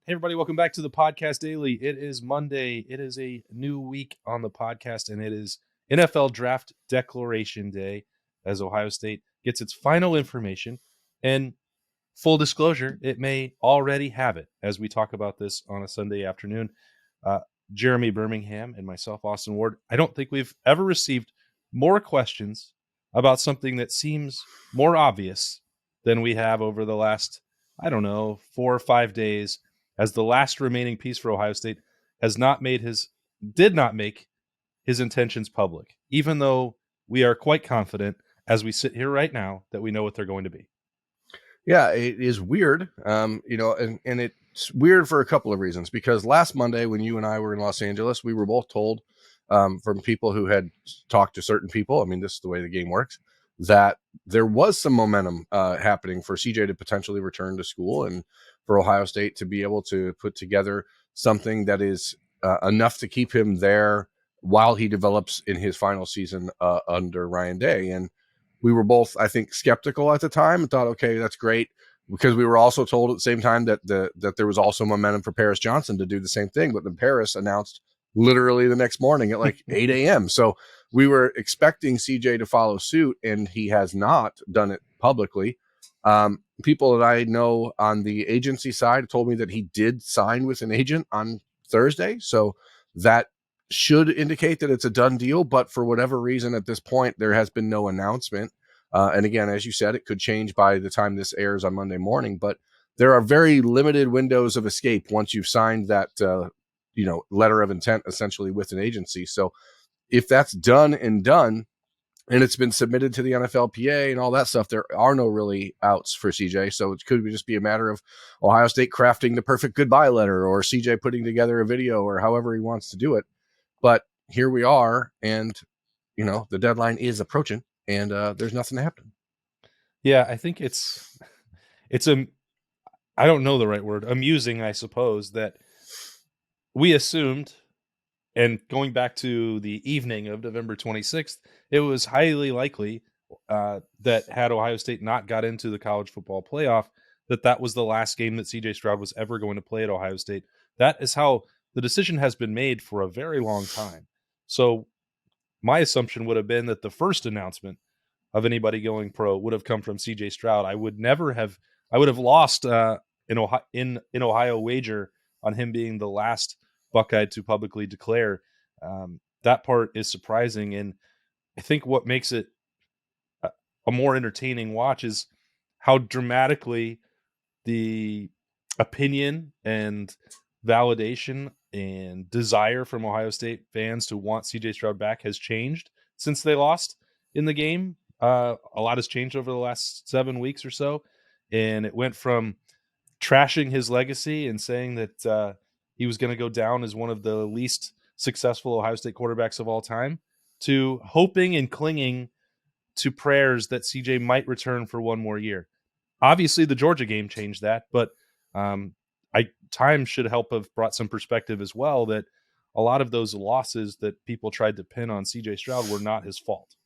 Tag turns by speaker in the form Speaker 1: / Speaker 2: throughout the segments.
Speaker 1: Hey, everybody, welcome back to the Podcast Daily. It is Monday. It is a new week on the podcast, and it is NFL Draft Declaration Day as Ohio State gets its final information. And full disclosure, it may already have it as we talk about this on a Sunday afternoon. Jeremy Birmingham and myself, Austin Ward, I don't think we've ever received more questions about something that seems more obvious than we have over the last, 4 or 5 days, as the last remaining piece for Ohio State did not make his intentions public, even though we are quite confident as we sit here right now that we know what they're going to be.
Speaker 2: Yeah, it is weird, and it's weird for a couple of reasons, because last Monday when you and I were in Los Angeles, we were both told from people who had talked to certain people, this is the way the game works, that there was some momentum happening for CJ to potentially return to school and for Ohio State to be able to put together something that is enough to keep him there while he develops in his final season under Ryan Day. And we were both, I think, skeptical at the time and thought, okay, that's great, because we were also told at the same time that there was also momentum for Paris Johnson to do the same thing. But then Paris announced literally the next morning at like 8 a.m. So we were expecting CJ to follow suit, and he has not done it publicly. People that I know on the agency side told me that he did sign with an agent on Thursday. So that should indicate that it's a done deal. But for whatever reason, at this point, there has been no announcement. And again, as you said, it could change by the time this airs on Monday morning. But there are very limited windows of escape once you've signed that, letter of intent, essentially, with an agency. So if that's done, and it's been submitted to the NFLPA and all that stuff, there are no really outs for CJ. So it could just be a matter of Ohio State crafting the perfect goodbye letter, or CJ putting together a video, or however he wants to do it. But here we are, and, the deadline is approaching, and there's nothing happening.
Speaker 1: Yeah, I think it's I don't know the right word, amusing, I suppose, that we assumed, and going back to the evening of November 26th, it was highly likely that had Ohio State not got into the college football playoff, that was the last game that CJ Stroud was ever going to play at Ohio State. That is how the decision has been made for a very long time. So my assumption would have been that the first announcement of anybody going pro would have come from CJ Stroud. I would have lost in Ohio wager on him being the last Buckeye to publicly declare. That part is surprising, and I think what makes it a more entertaining watch is how dramatically the opinion and validation and desire from Ohio State fans to want CJ Stroud back has changed since they lost in the game. A lot has changed over the last 7 weeks or so, and it went from trashing his legacy and saying that he was going to go down as one of the least successful Ohio State quarterbacks of all time, to hoping and clinging to prayers that CJ might return for one more year. Obviously, the Georgia game changed that, but time should help have brought some perspective as well, that a lot of those losses that people tried to pin on CJ Stroud were not his fault.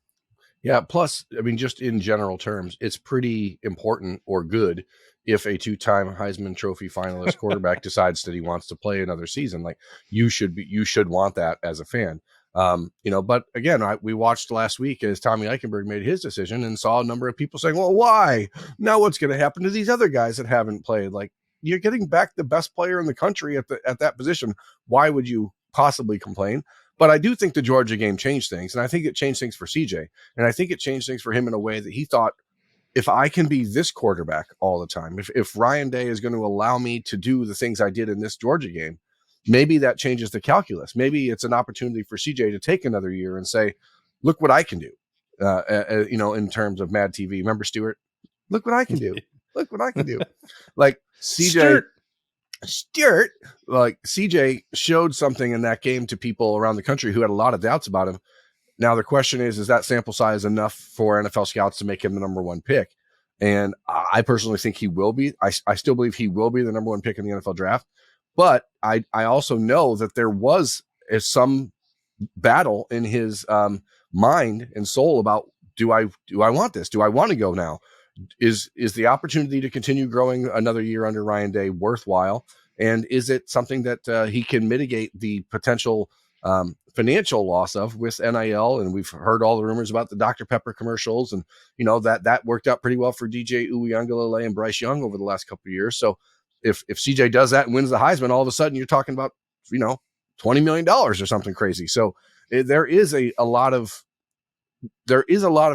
Speaker 2: Yeah, plus, just in general terms, it's pretty important or good if a two-time Heisman Trophy finalist quarterback decides that he wants to play another season. Like, you should want that as a fan. But again, we watched last week as Tommy Eichenberg made his decision and saw a number of people saying, well, why? Now what's going to happen to these other guys that haven't played? Like, you're getting back the best player in the country at that position. Why would you possibly complain? But I do think the Georgia game changed things, and I think it changed things for CJ, and I think it changed things for him in a way that he thought, if I can be this quarterback all the time, if Ryan Day is going to allow me to do the things I did in this Georgia game, maybe that changes the calculus. Maybe it's an opportunity for CJ to take another year and say, look what I can do, in terms of Mad TV. Remember Stewart? Look what I can do. Look what I can do. Like CJ. Stewart, like CJ showed something in that game to people around the country who had a lot of doubts about him. Now the question is that sample size enough for NFL scouts to make him the number one pick? And I personally think he will be. I still believe he will be the number one pick in the NFL draft. But I also know that there was some battle in his mind and soul about, do I want this? Do I want to go now? Is the opportunity to continue growing another year under Ryan Day worthwhile? And is it something that he can mitigate the potential financial loss of with NIL? And we've heard all the rumors about the Dr. Pepper commercials, and that worked out pretty well for DJ Uiagalelei and Bryce Young over the last couple of years. So if CJ does that and wins the Heisman, all of a sudden you're talking about $20 million or something crazy. So there is a lot of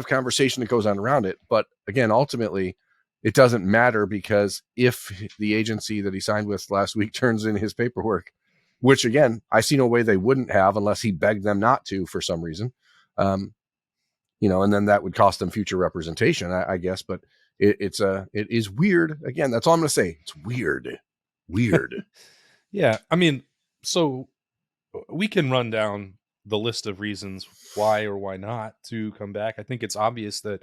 Speaker 2: conversation that goes on around it. But again, ultimately, it doesn't matter, because if the agency that he signed with last week turns in his paperwork, which again, I see no way they wouldn't have unless he begged them not to for some reason, and then that would cost them future representation, I guess. But it is weird. Again, that's all I'm going to say. It's weird.
Speaker 1: Yeah. I mean, so we can run down the list of reasons why or why not to come back. I think it's obvious that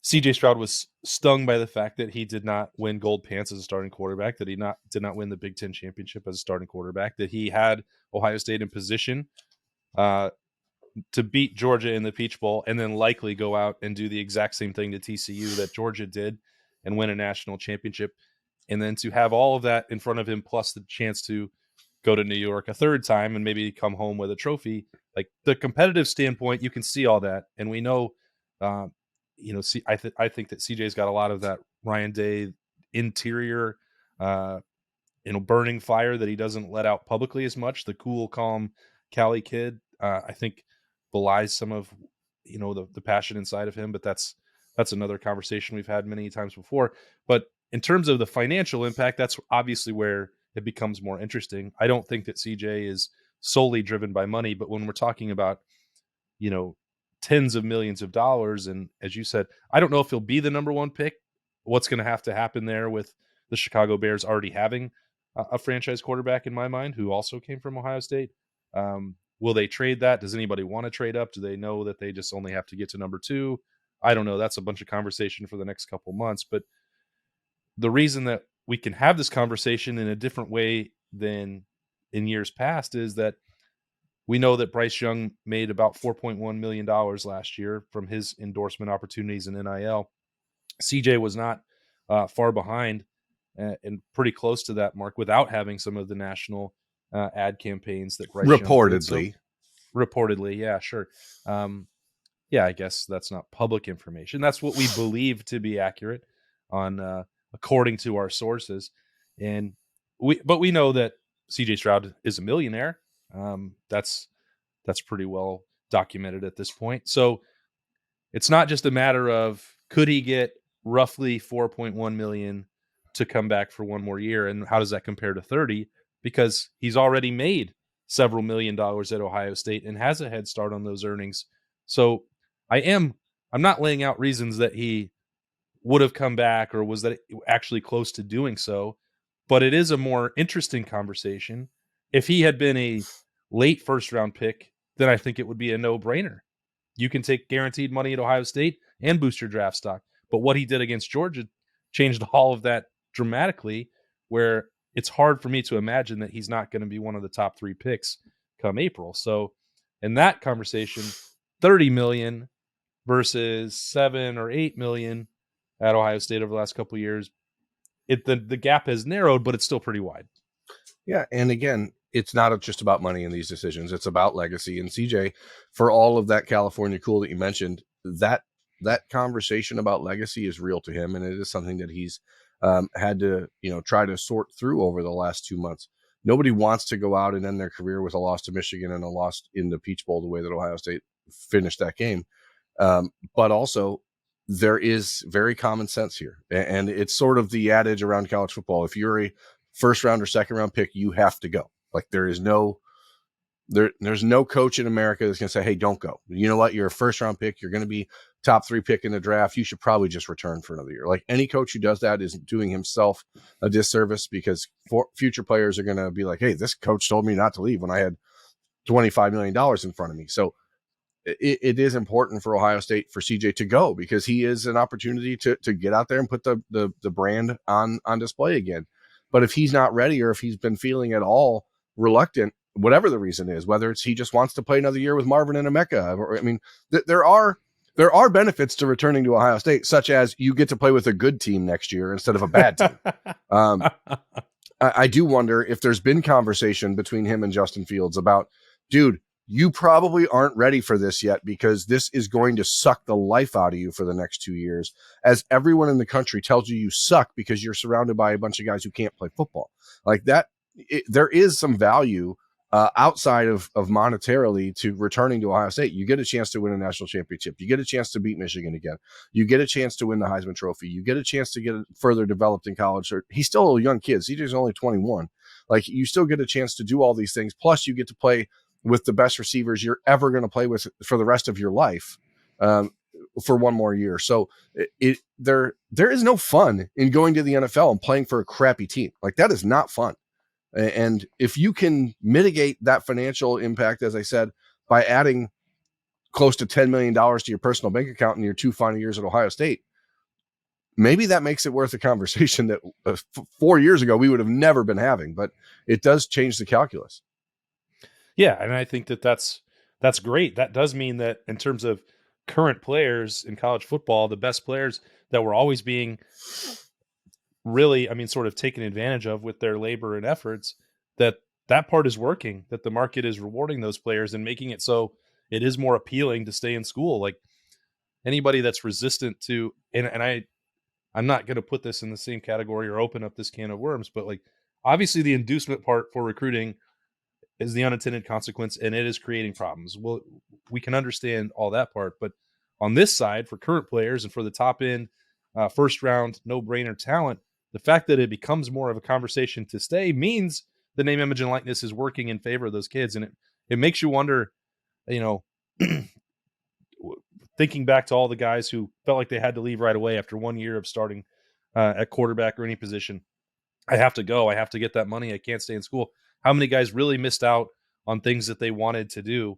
Speaker 1: CJ Stroud was stung by the fact that he did not win gold pants as a starting quarterback, that he did not win the Big Ten championship as a starting quarterback, that he had Ohio State in position to beat Georgia in the Peach Bowl, and then likely go out and do the exact same thing to TCU that Georgia did and win a national championship. And then to have all of that in front of him, plus the chance to go to New York a third time and maybe come home with a trophy. Like, the competitive standpoint, you can see all that. And we know, I think that CJ's got a lot of that Ryan Day interior, burning fire that he doesn't let out publicly as much. The cool, calm Cali kid, I think, belies some of, the passion inside of him. But that's another conversation we've had many times before. But in terms of the financial impact, that's obviously where it becomes more interesting. I don't think that CJ is solely driven by money, but when we're talking about, tens of millions of dollars, and as you said, I don't know if he'll be the number one pick. What's going to happen there with the Chicago Bears already having a franchise quarterback in my mind, who also came from Ohio State? Will they trade that? Does anybody want to trade up? Do they know that they just only have to get to number 2? I don't know. That's a bunch of conversation for the next couple months. But the reason that we can have this conversation in a different way than in years past is that we know that Bryce Young made about $4.1 million last year from his endorsement opportunities in NIL. CJ was not far behind and pretty close to that mark without having some of the national ad campaigns that Bryce
Speaker 2: reportedly.
Speaker 1: Young did. Reportedly, yeah, sure. I guess that's not public information. That's what we believe to be accurate on according to our sources. And we know that CJ Stroud is a millionaire. That's pretty well documented at this point. So it's not just a matter of could he get roughly 4.1 million to come back for one more year, and how does that compare to 30? Because he's already made several $1 million at Ohio State and has a head start on those earnings. So I'm not laying out reasons that he would have come back or was that actually close to doing so, but it is a more interesting conversation. If he had been a late first round pick, then I think it would be a no-brainer. You can take guaranteed money at Ohio State and boost your draft stock. But what he did against Georgia changed all of that dramatically, where it's hard for me to imagine that he's not going to be one of the top 3 picks come April. So in that conversation, 30 million versus 7 or 8 million at Ohio State over the last couple of years, the gap has narrowed, but it's still pretty wide.
Speaker 2: Yeah, and again, it's not just about money in these decisions. It's about legacy. And CJ, for all of that California cool that you mentioned, that conversation about legacy is real to him, and it is something that he's had to try to sort through over the last 2 months. Nobody wants to go out and end their career with a loss to Michigan and a loss in the Peach Bowl the way that Ohio State finished that game. But also, there is very common sense here, and it's sort of the adage around college football: if you're a first round or second round pick, you have to go. Like, there's no coach in America that's going to say, hey, don't go. You know what? You're a first round pick. You're going to be top 3 pick in the draft. You should probably just return for another year. Like, any coach who does that is doing himself a disservice, because future players are going to be like, hey, this coach told me not to leave when I had $25 million in front of me. So it is important for Ohio State, for CJ to go, because he is an opportunity to get out there and put the brand on display again. But if he's not ready, or if he's been feeling at all reluctant, whatever the reason is, whether it's he just wants to play another year with Marvin and Emeka, or there are benefits to returning to Ohio State, such as you get to play with a good team next year instead of a bad team. I do wonder if there's been conversation between him and Justin Fields about, dude, you probably aren't ready for this yet because this is going to suck the life out of you for the next 2 years, as everyone in the country tells you suck because you're surrounded by a bunch of guys who can't play football. Like that, there is some value outside of monetarily to returning to Ohio State. You get a chance to win a national championship. You get a chance to beat Michigan again. You get a chance to win the Heisman Trophy. You get a chance to get further developed in college. He's still a young kid. CJ's only 21. Like, you still get a chance to do all these things. Plus, you get to play with the best receivers you're ever going to play with for the rest of your life for one more year. So there is no fun in going to the NFL and playing for a crappy team. Like, that is not fun. And if you can mitigate that financial impact, as I said, by adding close to $10 million to your personal bank account in your 2 final years at Ohio State, maybe that makes it worth a conversation that 4 years ago we would have never been having, but it does change the calculus.
Speaker 1: Yeah, and I think that's great. That does mean that in terms of current players in college football, the best players that were always being really, sort of taken advantage of with their labor and efforts, that part is working, that the market is rewarding those players and making it so it is more appealing to stay in school. Like, anybody that's resistant to, and I'm not going to put this in the same category or open up this can of worms, but like, obviously the inducement part for recruiting is the unintended consequence, and it is creating problems. Well, we can understand all that part, but on this side, for current players and for the top end, first round, no brainer talent, the fact that it becomes more of a conversation to stay means the name, image, and likeness is working in favor of those kids. And it makes you wonder, thinking back to all the guys who felt like they had to leave right away after 1 year of starting at quarterback or any position. I have to go. I have to get that money. I can't stay in school. How many guys really missed out on things that they wanted to do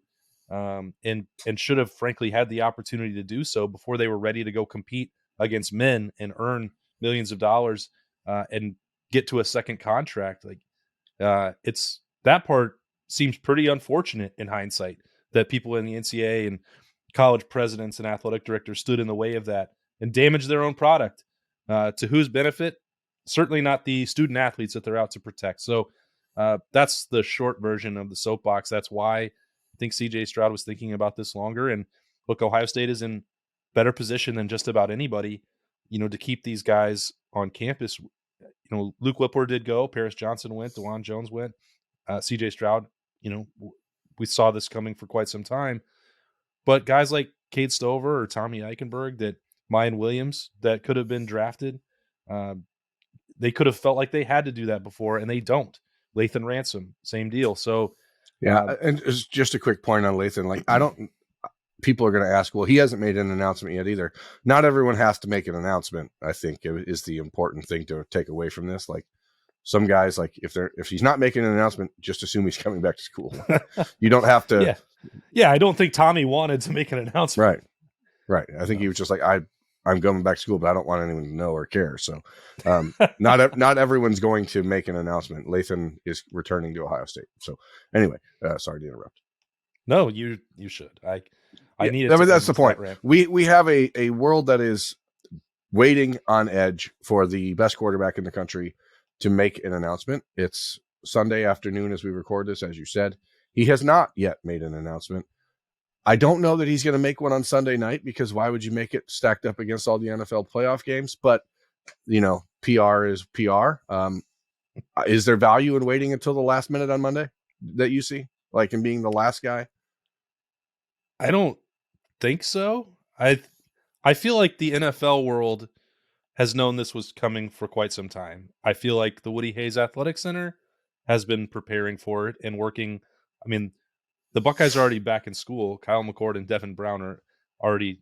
Speaker 1: and should have, frankly, had the opportunity to do so before they were ready to go compete against men and earn millions of dollars and get to a second contract? Like, it's that part seems pretty unfortunate in hindsight, that people in the NCAA and college presidents and athletic directors stood in the way of that and damaged their own product. To whose benefit? Certainly not the student athletes that they're out to protect. So that's the short version of the soapbox. That's why I think CJ Stroud was thinking about this longer. And look, Ohio State is in better position than just about anybody, to keep these guys on campus. Luke Whipler did go, Paris Johnson went, DeJuan Jones went, CJ Stroud, we saw this coming for quite some time. But guys like Cade Stover or Tommy Eichenberg, that Mayan Williams, that could have been drafted, they could have felt like they had to do that before, and they don't. Lathan Ransom, same deal. So,
Speaker 2: yeah, and just a quick point on Lathan. Like, people are going to ask, well, he hasn't made an announcement yet either. Not everyone has to make an announcement, I think, is the important thing to take away from this. Like, some guys, like, if he's not making an announcement, just assume he's coming back to school. You don't have to.
Speaker 1: Yeah, I don't think Tommy wanted to make an announcement.
Speaker 2: Right. I think he was just like, I'm going back to school, but I don't want anyone to know or care. So not everyone's going to make an announcement. Lathan is returning to Ohio State. So anyway, sorry to interrupt.
Speaker 1: No, you should. I need it.
Speaker 2: I mean, that's the point. We have a world that is waiting on edge for the best quarterback in the country to make an announcement. It's Sunday afternoon as we record this, as you said. He has not yet made an announcement. I don't know that he's going to make one on Sunday night, because why would you make it stacked up against all the NFL playoff games? But, PR is PR. Is there value in waiting until the last minute on Monday that you see, like in being the last guy?
Speaker 1: I don't think so. I feel like the NFL world has known this was coming for quite some time. I feel like the Woody Hayes Athletic Center has been preparing for it and working. I mean, the Buckeyes are already back in school. Kyle McCord and Devin Brown are already.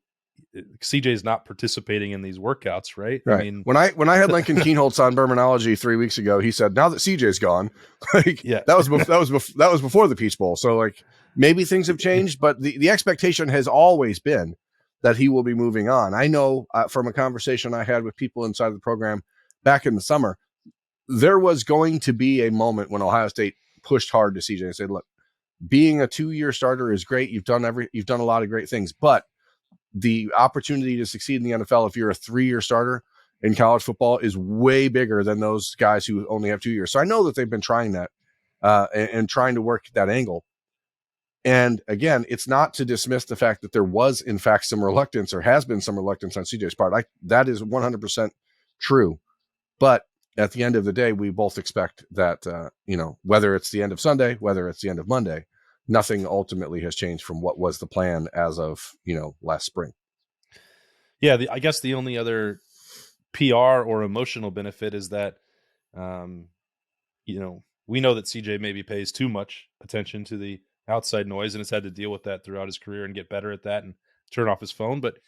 Speaker 1: CJ's not participating in these workouts, right?
Speaker 2: Right.
Speaker 1: I mean,
Speaker 2: when I had Lincoln Keenholz on Berminology 3 weeks ago, he said, "Now that CJ's gone," like,
Speaker 1: yeah,
Speaker 2: that was before the Peach Bowl. So, like, maybe things have changed, but the expectation has always been that he will be moving on. I know from a conversation I had with people inside the program back in the summer, there was going to be a moment when Ohio State pushed hard to CJ and said, "Look, being a 2-year starter is great. You've done a lot of great things, but the opportunity to succeed in the NFL, if you're a 3-year starter, in college football is way bigger than those guys who only have 2 years. So I know that they've been trying that and trying to work that angle. And again, it's not to dismiss the fact that there was, in fact, some reluctance or has been some reluctance on CJ's part. That is 100% true. But at the end of the day, we both expect that, whether it's the end of Sunday, whether it's the end of Monday, nothing ultimately has changed from what was the plan as of, last spring.
Speaker 1: Yeah, I guess the only other PR or emotional benefit is that, we know that CJ maybe pays too much attention to the outside noise and has had to deal with that throughout his career and get better at that and turn off his phone. But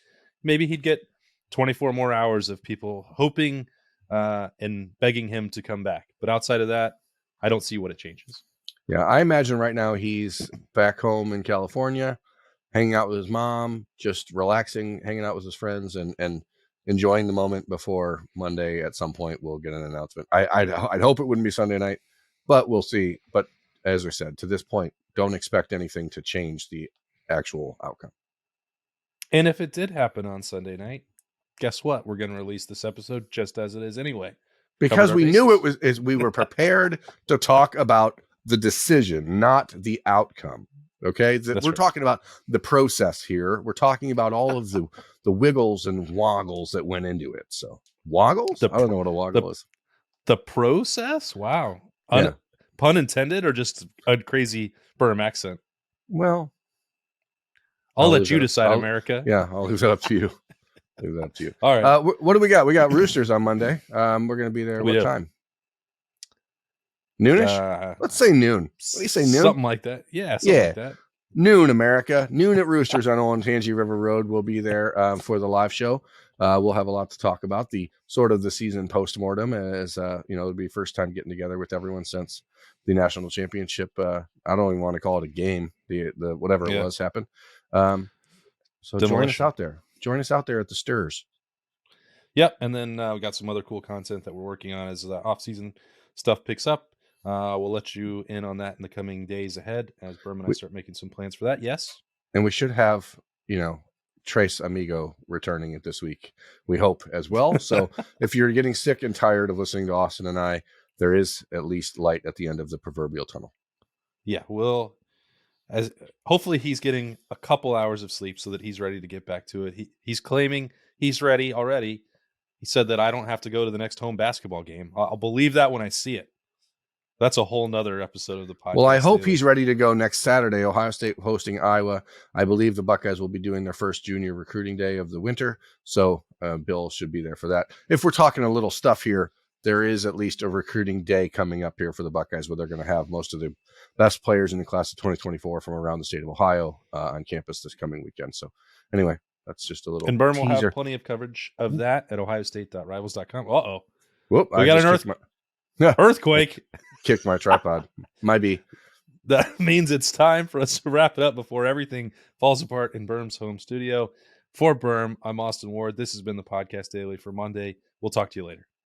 Speaker 1: maybe he'd get 24 more hours of people hoping and begging him to come back. But outside of that, I don't see what it changes.
Speaker 2: Yeah, I imagine right now he's back home in California, hanging out with his mom, just relaxing, hanging out with his friends, and enjoying the moment before Monday. At some point, we'll get an announcement. I'd hope it wouldn't be Sunday night, but we'll see. But as I said, to this point, don't expect anything to change the actual outcome.
Speaker 1: And if it did happen on Sunday night, guess what? We're going to release this episode just as it is anyway.
Speaker 2: Because we knew we were prepared to talk about the decision, not the outcome. Okay. We're talking about the process here. We're talking about all of the wiggles and woggles that went into it. So woggles? I don't know what a woggle is.
Speaker 1: The process? Wow. Pun intended, or just a crazy Birmingham accent?
Speaker 2: Well,
Speaker 1: I'll let you decide, America.
Speaker 2: Yeah, I'll leave that up to you.
Speaker 1: All right.
Speaker 2: What do we got? We got Roosters on Monday. We're going to be there. What time? Noonish? Let's say noon. What do you say, noon?
Speaker 1: Something like that. Yeah, like that.
Speaker 2: Noon, America. Noon at Roosters on Olentangy River Road. We'll be there for the live show. We'll have a lot to talk about. The season postmortem, as it'll be first time getting together with everyone since the national championship. I don't even want to call it a game. The whatever it was happened. So join us out there. Join us out there at the Stirs.
Speaker 1: Yep, and then we got some other cool content that we're working on as the off-season stuff picks up. We'll let you in on that in the coming days ahead as Berm and I start making some plans for that. Yes.
Speaker 2: And we should have, Trace Amigo returning it this week, we hope, as well. So if you're getting sick and tired of listening to Austin and I, there is at least light at the end of the proverbial tunnel.
Speaker 1: Yeah, hopefully he's getting a couple hours of sleep so that he's ready to get back to it. He's claiming he's ready already. He said that I don't have to go to the next home basketball game. I'll believe that when I see it. That's a whole nother episode of the podcast.
Speaker 2: Well, I hope he's ready to go next Saturday. Ohio State hosting Iowa. I believe the Buckeyes will be doing their first junior recruiting day of the winter. So Bill should be there for that. If we're talking a little stuff here, there is at least a recruiting day coming up here for the Buckeyes where they're going to have most of the best players in the class of 2024 from around the state of Ohio on campus this coming weekend. So anyway, that's just a little
Speaker 1: And Berm will have plenty of coverage of that at ohiostate.rivals.com. Uh-oh.
Speaker 2: Whoop,
Speaker 1: we got an earthquake.
Speaker 2: Kicked my tripod. Might be.
Speaker 1: That means it's time for us to wrap it up before everything falls apart in Berm's home studio. For Berm, I'm Austin Ward. This has been the Podcast Daily for Monday. We'll talk to you later.